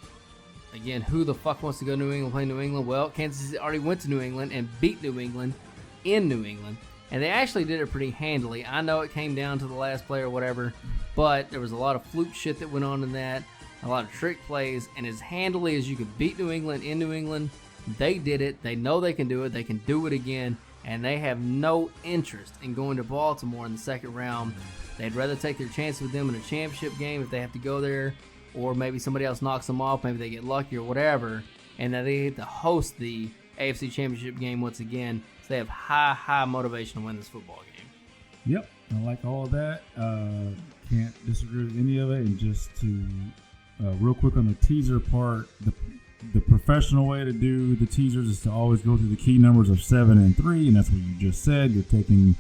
again, who the fuck wants to go to New England, play New England? Well, Kansas City already went to New England and beat New England in New England. And they actually did it pretty handily. I know it came down to the last play or whatever, but there was a lot of fluke shit that went on in that, a lot of trick plays, and as handily as you could beat New England in New England, they did it. They know they can do it. They can do it again, and they have no interest in going to Baltimore in the second round. They'd rather take their chance with them in a championship game if they have to go there, or maybe somebody else knocks them off, maybe they get lucky or whatever, and then they get to host the AFC Championship game once again. So they have high motivation to win this football game. Yep, I like all of that. Can't disagree with any of it. And just to real quick on the teaser part, the professional way to do the teasers is to always go through the key numbers of 7 and 3, and that's what you just said. You're taking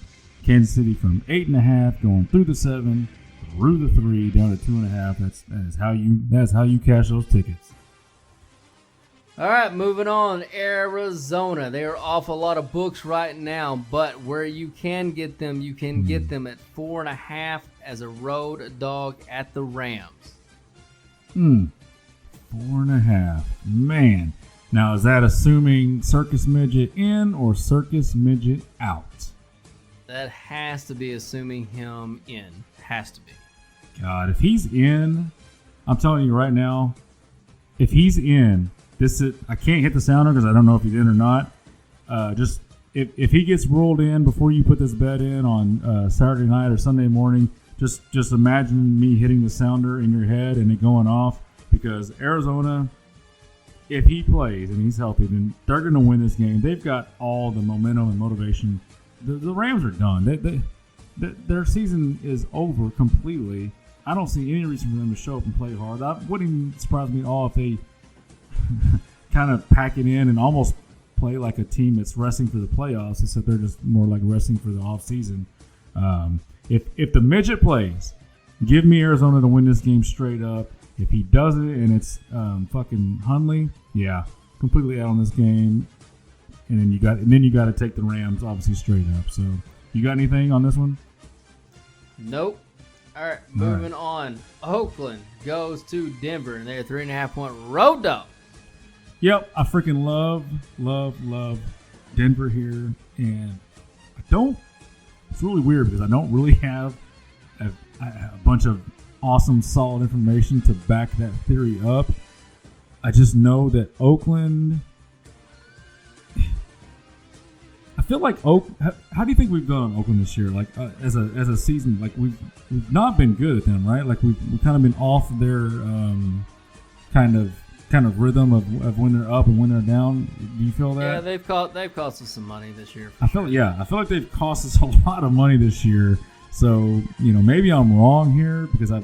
Kansas City from 8.5, going through the 7, through the 3, down to 2.5. That's how you cash those tickets. All right, moving on. Arizona. They are off a lot of books right now, but where you can get them, you can get them at 4.5 as a road dog at the Rams. 4.5. Man. Now, is that assuming Circus Midget in or Circus Midget out? That has to be assuming him in. Has to be. God, if he's in, I'm telling you right now, if he's in, I can't hit the sounder because I don't know if he's in or not. Just if he gets rolled in before you put this bet in on Saturday night or Sunday morning, just imagine me hitting the sounder in your head and it going off, because Arizona, if he plays and he's healthy, then they're going to win this game. They've got all the momentum and motivation. The Rams are done. Their season is over completely. I don't see any reason for them to show up and play hard. That wouldn't even surprise me at all if they kind of pack it in and almost play like a team that's resting for the playoffs, except they're just more like resting for the offseason. If the midget plays, give me Arizona to win this game straight up. If he does it and it's fucking Hundley, yeah, completely out on this game. And then you got to take the Rams obviously straight up. So you got anything on this one? Nope. All right, moving on. Oakland goes to Denver, and they're a 3.5-point road dog. Yep, I freaking love Denver here, and it's really weird because I don't really have a bunch of awesome, solid information to back that theory up. I just know that Oakland, I feel like how do you think we've done on Oakland this year? Like as a season, like we've not been good at them, right? Like we've kind of been off their kind of rhythm of when they're up and when they're down. Do you feel that? Yeah, they've cost us some money this year. I feel like they've cost us a lot of money this year. So maybe I'm wrong here because like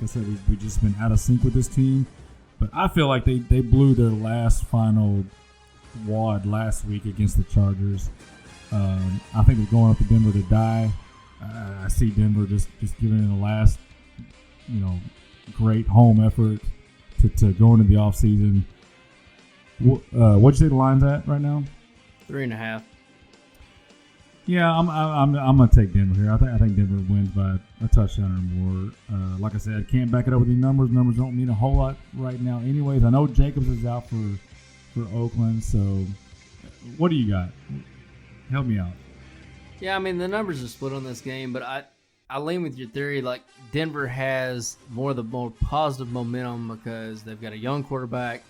I said, we've just been out of sync with this team. But I feel like they blew their last final wad last week against the Chargers. I think they're going up to Denver to die. I see Denver just giving it a last, great home effort to go into the offseason. What'd you say the line's at right now? 3.5. Yeah, I'm gonna take Denver here. I think Denver wins by a touchdown or more. Like I said, I can't back it up with these numbers. Numbers don't mean a whole lot right now. Anyways, I know Jacobs is out for Oakland. So, what do you got? Help me out. Yeah, I mean the numbers are split on this game, but I lean with your theory. Like Denver has more positive momentum because they've got a young quarterback.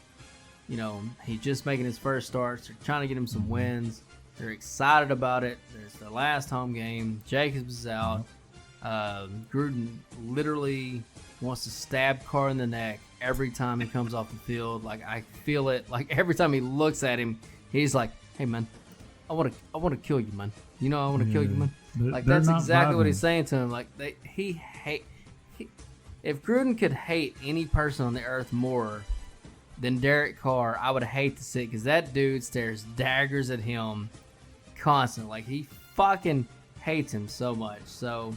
He's just making his first starts. They're trying to get him some wins. They're excited about it. There's their last home game. Jacobs is out. Gruden literally wants to stab Carr in the neck every time he comes off the field. Like I feel it. Like every time he looks at him, he's like, "Hey man, I want to kill you, man. I want to kill you, man." Like that's exactly what he's saying to him. Like if Gruden could hate any person on the earth more than Derek Carr, I would hate to see it because that dude stares daggers at him constantly. Like he fucking hates him so much. So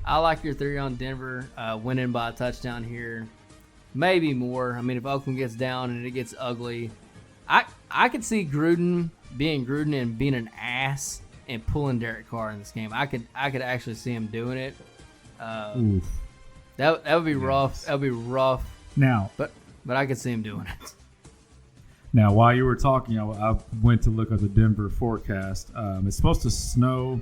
I like your theory on Denver winning by a touchdown here, maybe more. I mean, if Oakland gets down and it gets ugly, I could see Gruden being Gruden and being an ass and pulling Derek Carr in this game. I could actually see him doing it. That would be rough. That would be rough. Now, but I could see him doing it. Now, while you were talking, I went to look at the Denver forecast. It's supposed to snow.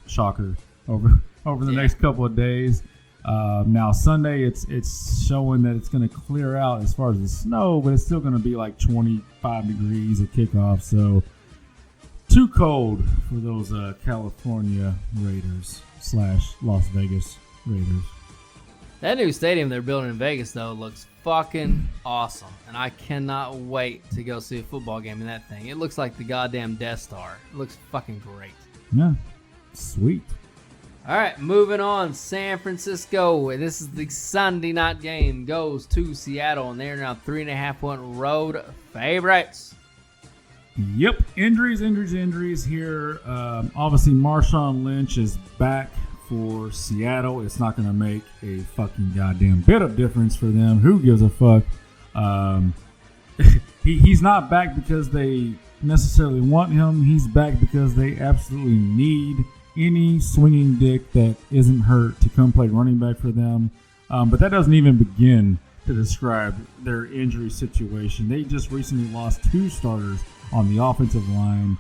Shocker, over the next couple of days. Now Sunday, it's showing that it's going to clear out as far as the snow, but it's still going to be like 25 degrees at kickoff. So too cold for those California Raiders / Las Vegas Raiders. That new stadium they're building in Vegas, though, looks fucking awesome. And I cannot wait to go see a football game in that thing. It looks like the goddamn Death Star. It looks fucking great. Yeah. Sweet. All right, moving on. San Francisco. This is the Sunday night game. Goes to Seattle, and they're now 3.5-point road favorites. Yep. Injuries here. Obviously, Marshawn Lynch is back for Seattle. It's not going to make a fucking goddamn bit of difference for them. Who gives a fuck? He's not back because they necessarily want him. He's back because they absolutely need any swinging dick that isn't hurt to come play running back for them. But that doesn't even begin to describe their injury situation. They just recently lost 2 starters on the offensive line.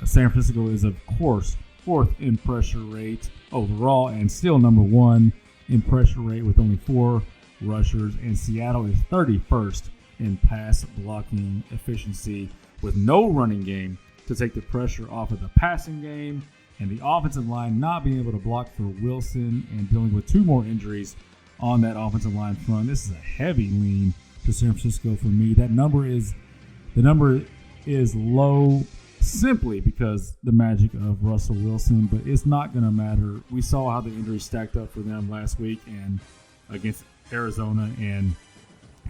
San Francisco is, of course, 4th in pressure rate overall and still number 1 in pressure rate with only 4 rushers. And Seattle is 31st in pass blocking efficiency with no running game to take the pressure off of the passing game. And the offensive line not being able to block for Wilson and dealing with 2 more injuries on that offensive line front. This is a heavy lean to San Francisco for me. The number is low simply because the magic of Russell Wilson, but it's not going to matter. We saw how the injuries stacked up for them last week and against Arizona, and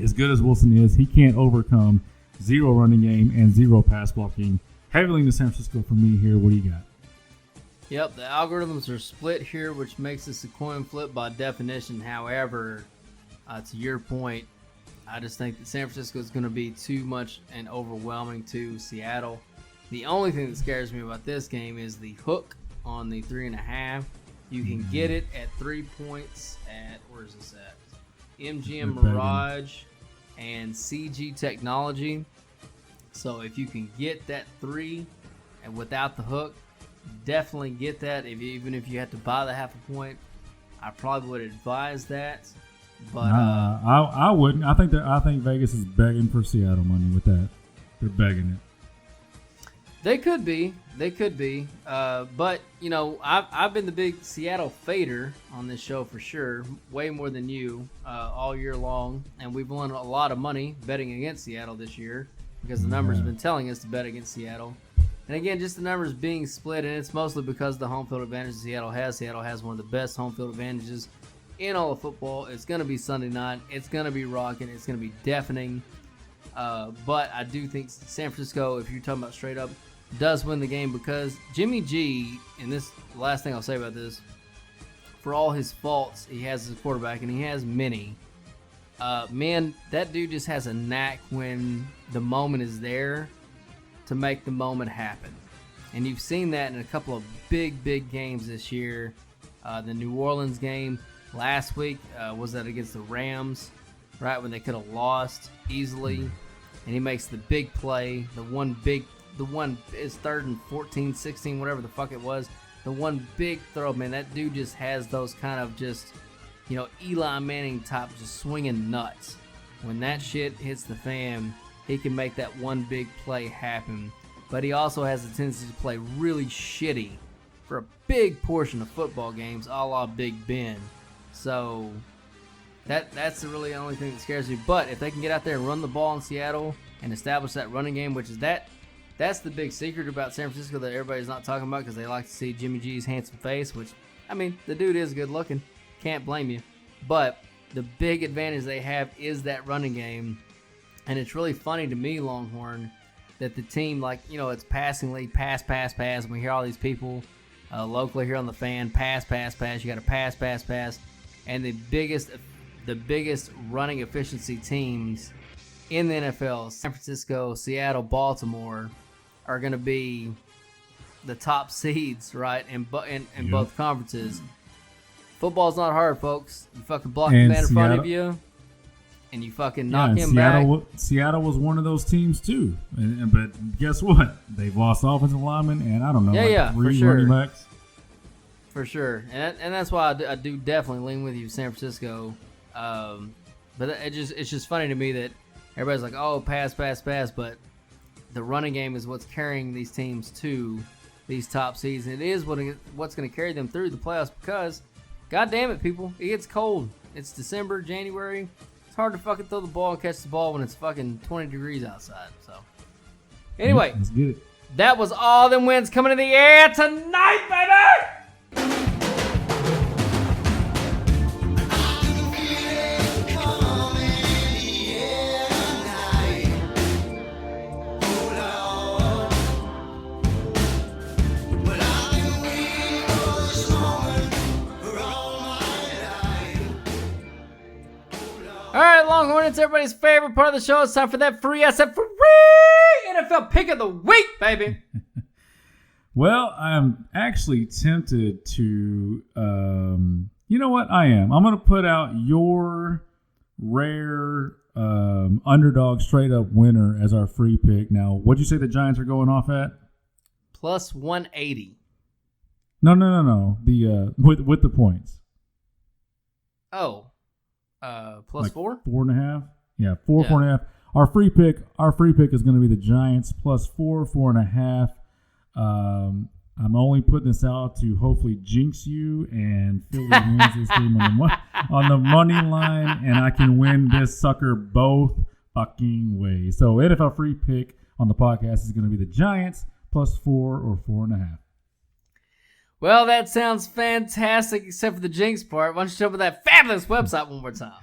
as good as Wilson is, he can't overcome 0 running game and 0 pass blocking. Heavy lean to San Francisco for me here. What do you got? Yep, the algorithms are split here, which makes this a coin flip by definition. However, to your point, I just think that San Francisco is going to be too much and overwhelming to Seattle. The only thing that scares me about this game is the hook on the 3.5. You can get it at 3 points at, where is this at? MGM Mirage and CG Technology. So if you can get that 3 and without the hook, definitely get that. Even if you had to buy the half a point, I probably would advise that. But I wouldn't. I think Vegas is begging for Seattle money with that. They're begging it. They could be. But you know, I've been the big Seattle fader on this show for sure, way more than you all year long, and we've won a lot of money betting against Seattle this year because the numbers have been telling us to bet against Seattle. And again, just the numbers being split, and it's mostly because of the home field advantage Seattle has. Seattle has one of the best home field advantages in all of football. It's going to be Sunday night. It's going to be rocking. It's going to be deafening. But I do think San Francisco, if you're talking about straight up, does win the game because Jimmy G, and this last thing I'll say about this, for all his faults he has as a quarterback, and he has many, man, that dude just has a knack when the moment is there to make the moment happen. And you've seen that in a couple of big games this year. The New Orleans game last week was that against the Rams, right, when they could have lost easily. And he makes the big play, the one is 3rd and 14, 16, whatever the fuck it was. The one big throw, man, that dude just has those kind of just, you know, Eli Manning type just swinging nuts. When that shit hits the fan, he can make that one big play happen. But he also has the tendency to play really shitty for a big portion of football games, a la Big Ben. So that's the really only thing that scares me. But if they can get out there and run the ball in Seattle and establish that running game, which is that's the big secret about San Francisco that everybody's not talking about because they like to see Jimmy G's handsome face, which, I mean, the dude is good looking. Can't blame you. But the big advantage they have is that running game. And it's really funny to me, Longhorn, that the team, like, you know, it's passing league, pass. And we hear all these people locally here on the fan, pass. You got to pass. And the biggest running efficiency teams in the NFL, San Francisco, Seattle, Baltimore, are going to be the top seeds, right, in both conferences. Football's not hard, folks. You fucking block the man in front of you, and you fucking knock him back. Seattle was one of those teams too, but guess what? They've lost offensive linemen, and I don't know, 3 running backs. For sure, and that's why I do definitely lean with you, San Francisco. But it's just funny to me that everybody's like, oh, pass, but the running game is what's carrying these teams to these top seeds. And it is what's going to carry them through the playoffs because, God damn it, people, it gets cold. It's December, January. It's hard to fucking throw the ball and catch the ball when it's fucking 20 degrees outside. So, anyway, let's get it. That was all them wins coming in the air tonight, baby! All right, Longhorn, it's everybody's favorite part of the show. It's time for that free NFL pick of the week, baby. Well, I'm actually tempted to, you know what? I am. I'm going to put out your rare underdog straight up winner as our free pick. Now, what'd you say the Giants are going off at? Plus 180. No. The with the points. Oh. Plus like 4? 4.5? Yeah, 4.5. Our free pick is going to be the Giants plus 4.5. I'm only putting this out to hopefully jinx you and Philly wins this game on the money line, and I can win this sucker both fucking ways. So NFL free pick on the podcast is going to be the Giants plus 4 or 4.5. Well, that sounds fantastic, except for the jinx part. Why don't you show up with that fabulous website one more time?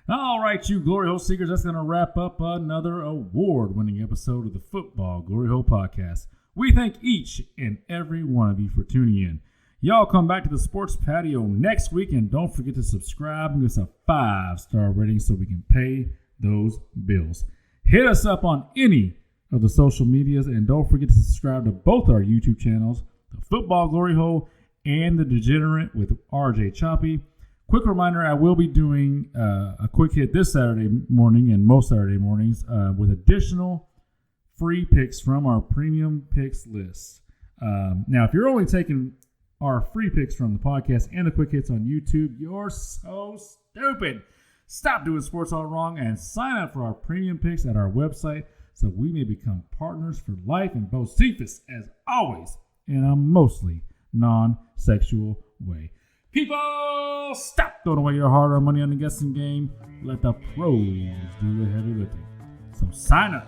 All right, you Glory Hole Seekers, that's going to wrap up another award-winning episode of the Football Glory Hole Podcast. We thank each and every one of you for tuning in. Y'all come back to the Sports Patio next week, and don't forget to subscribe and give us a 5-star rating so we can pay those bills. Hit us up on any of the social medias, and don't forget to subscribe to both our YouTube channels, the Football Glory Hole and the Degenerate with RJ Choppy. Quick reminder, I will be doing a quick hit this Saturday morning and most Saturday mornings with additional free picks from our premium picks list. Now, if you're only taking our free picks from the podcast and the quick hits on YouTube, you're so stupid. Stop doing sports all wrong and sign up for our premium picks at our website so we may become partners for life and both Cephas, as always, in a mostly non-sexual way. People, stop throwing away your hard-earned money on the guessing game. Let the pros do the heavy lifting. So sign up,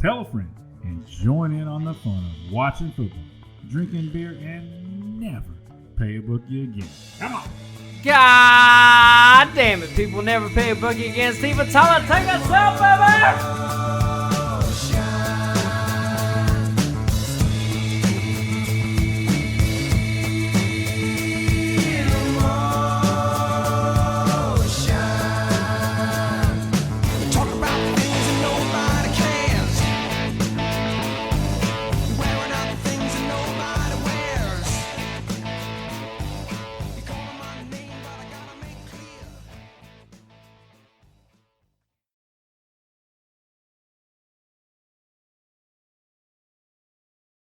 tell a friend, and join in on the fun of watching football, drinking beer, and never pay a bookie again. Come on. God damn it, people never pay a bookie again. Steven Tyler, take us out, baby!